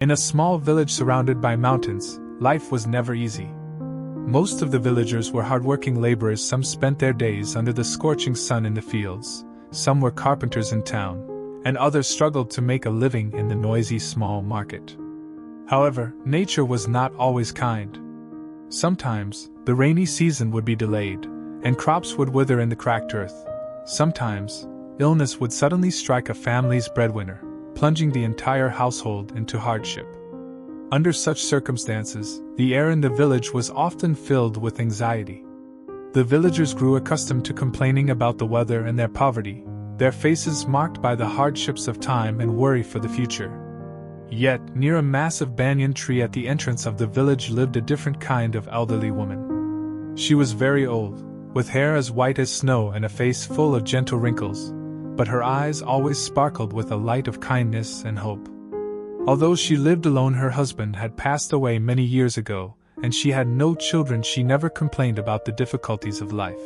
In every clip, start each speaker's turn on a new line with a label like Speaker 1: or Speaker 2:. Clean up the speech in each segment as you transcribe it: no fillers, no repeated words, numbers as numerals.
Speaker 1: In a small village surrounded by mountains, life was never easy. Most of the villagers were hardworking laborers. Some spent their days under the scorching sun in the fields, some were carpenters in town, and others struggled to make a living in the noisy small market. However, nature was not always kind. Sometimes, the rainy season would be delayed, and crops would wither in the cracked earth. Sometimes, illness would suddenly strike a family's breadwinner, plunging the entire household into hardship. Under such circumstances, the air in the village was often filled with anxiety. The villagers grew accustomed to complaining about the weather and their poverty, their faces marked by the hardships of time and worry for the future. Yet, near a massive banyan tree at the entrance of the village lived a different kind of elderly woman. She was very old, with hair as white as snow and a face full of gentle wrinkles, but her eyes always sparkled with a light of kindness and hope. Although she lived alone, her husband had passed away many years ago, and she had no children. She never complained about the difficulties of life.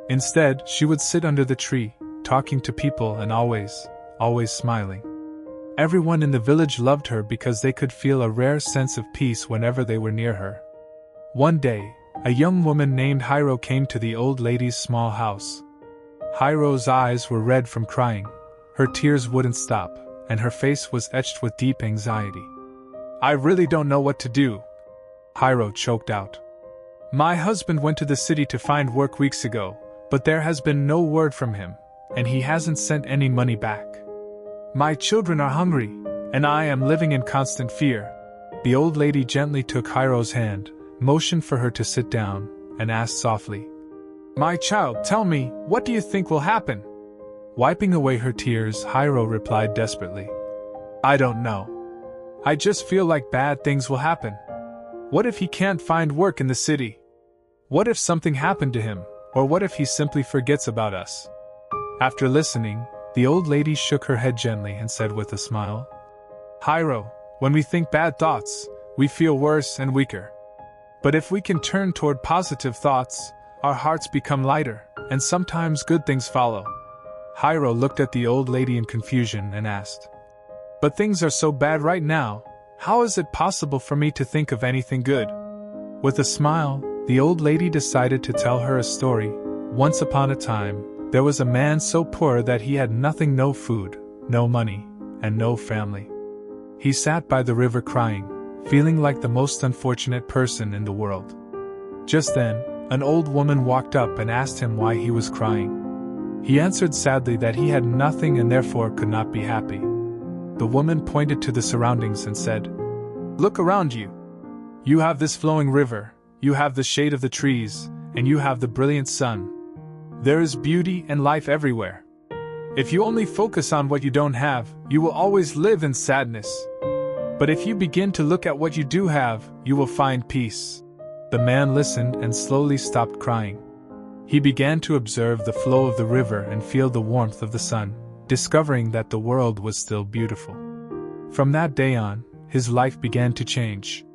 Speaker 1: Instead, she would sit under the tree, talking to people and always smiling. Everyone in the village loved her because they could feel a rare sense of peace whenever they were near her. One day, a young woman named Hiroe came to the old lady's small house. Hiroe's eyes were red from crying, her tears wouldn't stop, and her face was etched with deep anxiety. "I really don't know what to do," Hiroe choked out. "My husband went to the city to find work weeks ago, but there has been no word from him, and he hasn't sent any money back. My children are hungry, and I am living in constant fear." The old lady gently took Hiroe's hand, motioned for her to sit down, and asked softly, "My child, tell me, what do you think will happen?" Wiping away her tears, Hiroe replied desperately, "I don't know. I just feel like bad things will happen. What if he can't find work in the city? What if something happened to him, or what if he simply forgets about us?" After listening, the old lady shook her head gently and said with a smile, "Hiroe, when we think bad thoughts, we feel worse and weaker. But if we can turn toward positive thoughts, our hearts become lighter, and sometimes good things follow." Hiroe looked at the old lady in confusion and asked, "But things are so bad right now, how is it possible for me to think of anything good?" With a smile, the old lady decided to tell her a story. Once upon a time, there was a man so poor that he had nothing, no food, no money, and no family. He sat by the river crying, feeling like the most unfortunate person in the world. Just then, an old woman walked up and asked him why he was crying. He answered sadly that he had nothing and therefore could not be happy. The woman pointed to the surroundings and said, "Look around you. You have this flowing river, you have the shade of the trees, and you have the brilliant sun. There is beauty and life everywhere. If you only focus on what you don't have, you will always live in sadness. But if you begin to look at what you do have, you will find peace." The man listened and slowly stopped crying. He began to observe the flow of the river and feel the warmth of the sun, discovering that the world was still beautiful. From that day on, his life began to change.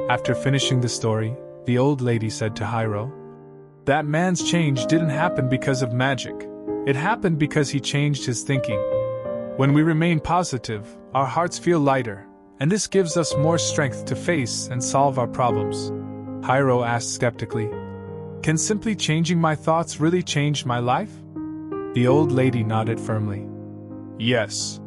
Speaker 1: After finishing the story, the old lady said to Hiroe, "That man's change didn't happen because of magic. It happened because he changed his thinking. When we remain positive, our hearts feel lighter, and this gives us more strength to face and solve our problems." Hiroe asked skeptically, "Can simply changing my thoughts really change my life?" The old lady nodded firmly. "Yes.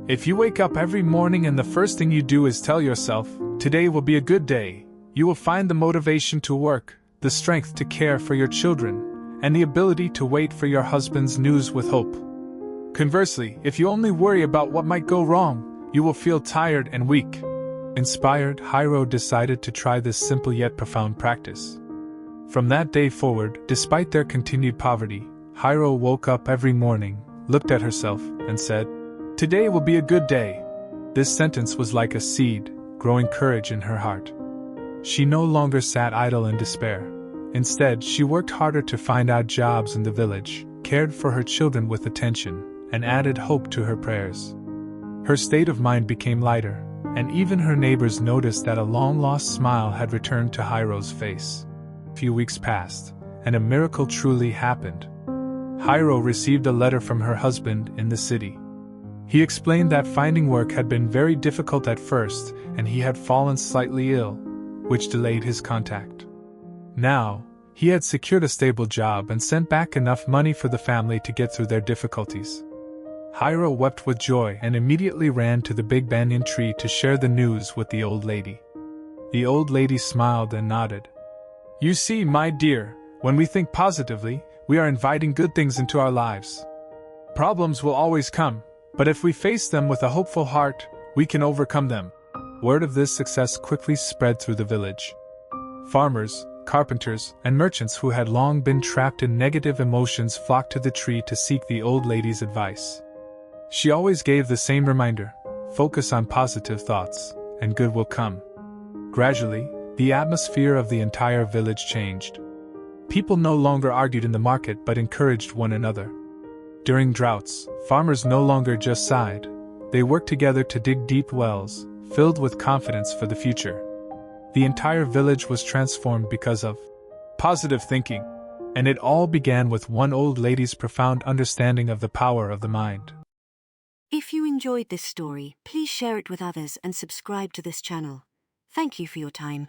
Speaker 1: If you wake up every morning and the first thing you do is tell yourself, 'Today will be a good day,' you will find the motivation to work, the strength to care for your children, and the ability to wait for your husband's news with hope. Conversely, if you only worry about what might go wrong, you will feel tired and weak." Inspired, Hiroe decided to try this simple yet profound practice. From that day forward, despite their continued poverty, Hiroe woke up every morning, looked at herself, and said, "Today will be a good day." This sentence was like a seed, growing courage in her heart. She no longer sat idle in despair. Instead, she worked harder to find odd jobs in the village, cared for her children with attention, and added hope to her prayers. Her state of mind became lighter, and even her neighbors noticed that a long-lost smile had returned to Hiroe's face. A few weeks passed, and a miracle truly happened. Hiroe received a letter from her husband in the city. He explained that finding work had been very difficult at first and he had fallen slightly ill, which delayed his contact. Now, he had secured a stable job and sent back enough money for the family to get through their difficulties. Hiroe wept with joy and immediately ran to the big banyan tree to share the news with the old lady. The old lady smiled and nodded. "You see, my dear, when we think positively, we are inviting good things into our lives. Problems will always come, but if we face them with a hopeful heart, we can overcome them." Word of this success quickly spread through the village. Farmers, carpenters, and merchants who had long been trapped in negative emotions flocked to the tree to seek the old lady's advice. She always gave the same reminder: focus on positive thoughts, and good will come. Gradually, the atmosphere of the entire village changed. People no longer argued in the market but encouraged one another. During droughts, farmers no longer just sighed, they worked together to dig deep wells, filled with confidence for the future. The entire village was transformed because of positive thinking, and it all began with one old lady's profound understanding of the power of the mind.
Speaker 2: If you enjoyed this story, please share it with others and subscribe to this channel. Thank you for your time.